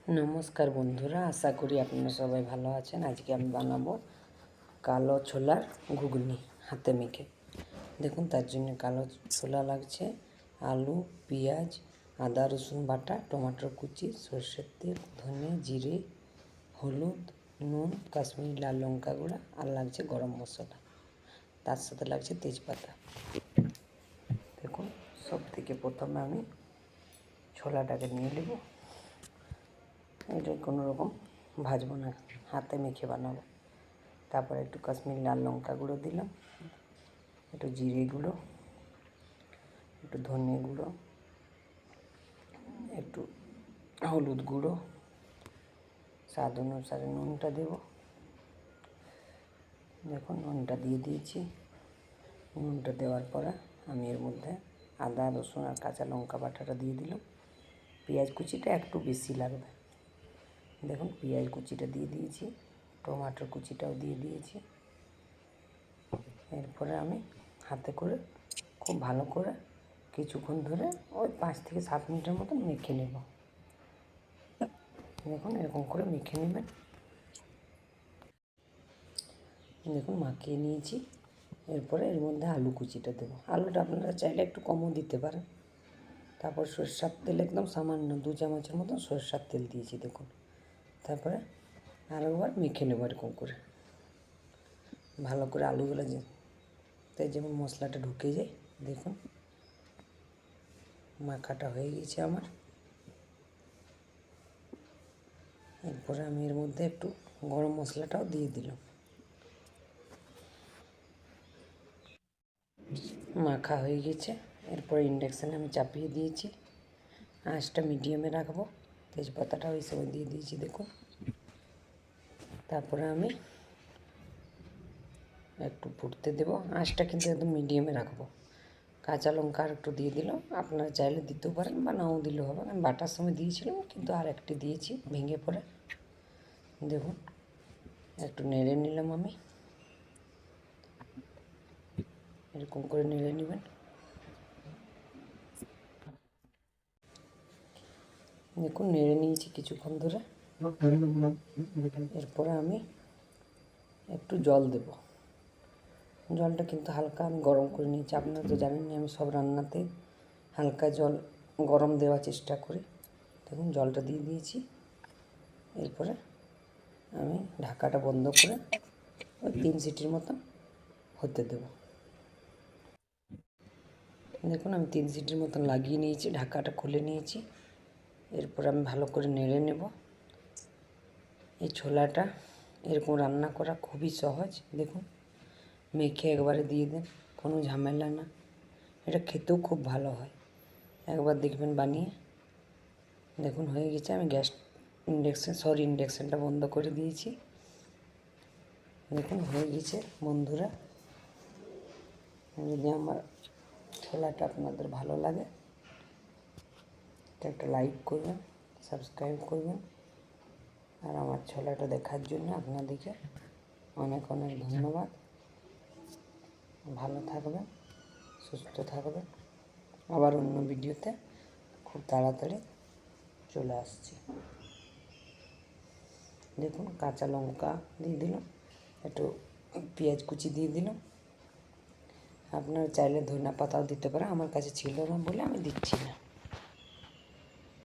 নমস্কার বন্ধুরা, আশা করি আপনারা সবাই ভালো আছেন। আজকে আমি বানাবো কালো ছোলার ঘুগনি হাতে মেখে। দেখুন, তার জন্য কালো ছোলা লাগছে, আলু, পেঁয়াজ, আদা রসুন বাটা, টমেটো কুচি, সরষের তেল, ধনে, জিরে, হলুদ, নুন, কাশ্মীরি লাল লঙ্কা গুঁড়া, আর লাগছে গরম মশলা, তার সাথে লাগছে তেজপাতা। দেখুন, সব থেকে প্রথমে আমি ছোলাটাকে নিয়ে নেব। এটা কোনো রকম ভাজবো না, হাতে মেখে বানাবো। তারপরে একটু কাশ্মীরি লাল লঙ্কা গুঁড়ো দিলাম, একটু জিরে গুঁড়ো, একটু ধনে গুঁড়ো, একটু হলুদ গুঁড়ো, স্বাদ অনুসারে নুনটা দেব। দেখুন, নুনটা দিয়ে দিয়েছি। নুনটা দেওয়ার পরে আমি এর মধ্যে আদা রসুন আর কাঁচা লঙ্কা বাটাটা দিয়ে দিলাম। পেঁয়াজ কুচিটা একটু বেশি লাগবে। দেখুন, পেঁয়াজ কুচিটা দিয়ে দিয়েছি, টমাটোর কুচিটাও দিয়ে দিয়েছি। এরপরে আমি হাতে করে খুব ভালো করে কিছুক্ষণ ধরে ওই 5 থেকে 7 মিনিটের মতো মেখে নেব। দেখুন, এরকম করে মেখে নেবেন। দেখুন, মাখিয়ে নিয়েছি। এরপরে এর মধ্যে আলু কুচিটা দেবো। আলুটা আপনারা চাইলে একটু কমও দিতে পারেন। তারপর সরষের তেল একদম সামান্য 2 চামচের মতো সরষের তেল দিয়েছি। দেখুন, তারপরে আরেকবার মেখে নেব এরকম করে ভালো করে আলুগুলো তাই যেমন মশলাটা ঢুকে যায়। দেখুন, মাখাটা হয়ে গেছে আমার। এরপরে আমি এর মধ্যে একটু গরম মশলাটাও দিয়ে দিলাম। মাখা হয়ে গেছে। এরপরে ইন্ডাকশানে আমি চাপিয়ে দিয়েছি, আঁচটা মিডিয়ামে রাখবো। তেজপাতাটাও ওই সময় দিয়ে দিয়েছি। দেখুন, তারপরে আমি একটু ফুটতে দেব। আঁচটা কিন্তু একদম মিডিয়ামে রাখবো। কাঁচা লঙ্কা আর একটু দিয়ে দিলাম, আপনারা চাইলে দিতেও পারেন বা নাও দিলেও হবে। আমি বাটার সময় দিয়েছিলাম, কিন্তু আর একটি দিয়েছি ভেঙে পড়ে। দেখুন, একটু নেড়ে নিলাম আমি। এরকম করে নেড়ে নেবেন। দেখুন, নেড়ে নিয়েছি কিছুক্ষণ ধরে। এরপরে আমি একটু জল দেব। জলটা কিন্তু হালকা আমি গরম করে নিয়েছি। আপনারা তো জানেন না, আমি সব রান্নাতে হালকা জল গরম দেওয়ার চেষ্টা করি। দেখুন, জলটা দিয়ে দিয়েছি। এরপরে আমি ঢাকাটা বন্ধ করে ওই 3 সিটির মতো হতে দেব। দেখুন, আমি 3 সিটির মতন লাগিয়ে নিয়েছি, ঢাকাটা খুলে নিয়েছি। এরপর আমি ভালো করে নেড়ে নেব। এই ছোলাটা এরকম রান্না করা খুবই সহজ। দেখুন, মেখে একবারে দিয়ে দেন, কোনো ঝামেলা না। এটা খেতেও খুব ভালো হয়, একবার দেখবেন বানিয়ে। দেখুন, হয়ে গেছে। আমি ইন্ডাকশানটা বন্ধ করে দিয়েছি। দেখুন, হয়ে গেছে বন্ধুরা। যদি আমার ছোলাটা আপনাদের ভালো লাগে তো একটা লাইক করবেন, সাবস্ক্রাইব করবেন। আর আমার ছোলাটা দেখার জন্য আপনাদেরকে অনেক অনেক ধন্যবাদ। ভালো থাকবেন, সুস্থ থাকবেন। আবার অন্য ভিডিওতে খুব তাড়াতাড়ি চলে আসছি। দেখুন, কাঁচা লঙ্কা দিয়ে দিলাম, একটু পেঁয়াজ কুচি দিয়ে দিলাম। আপনারা চাইলে ধনিয়া পাতাও দিতে পারেন, আমার কাছে ছিল না বলে আমি দিচ্ছি না।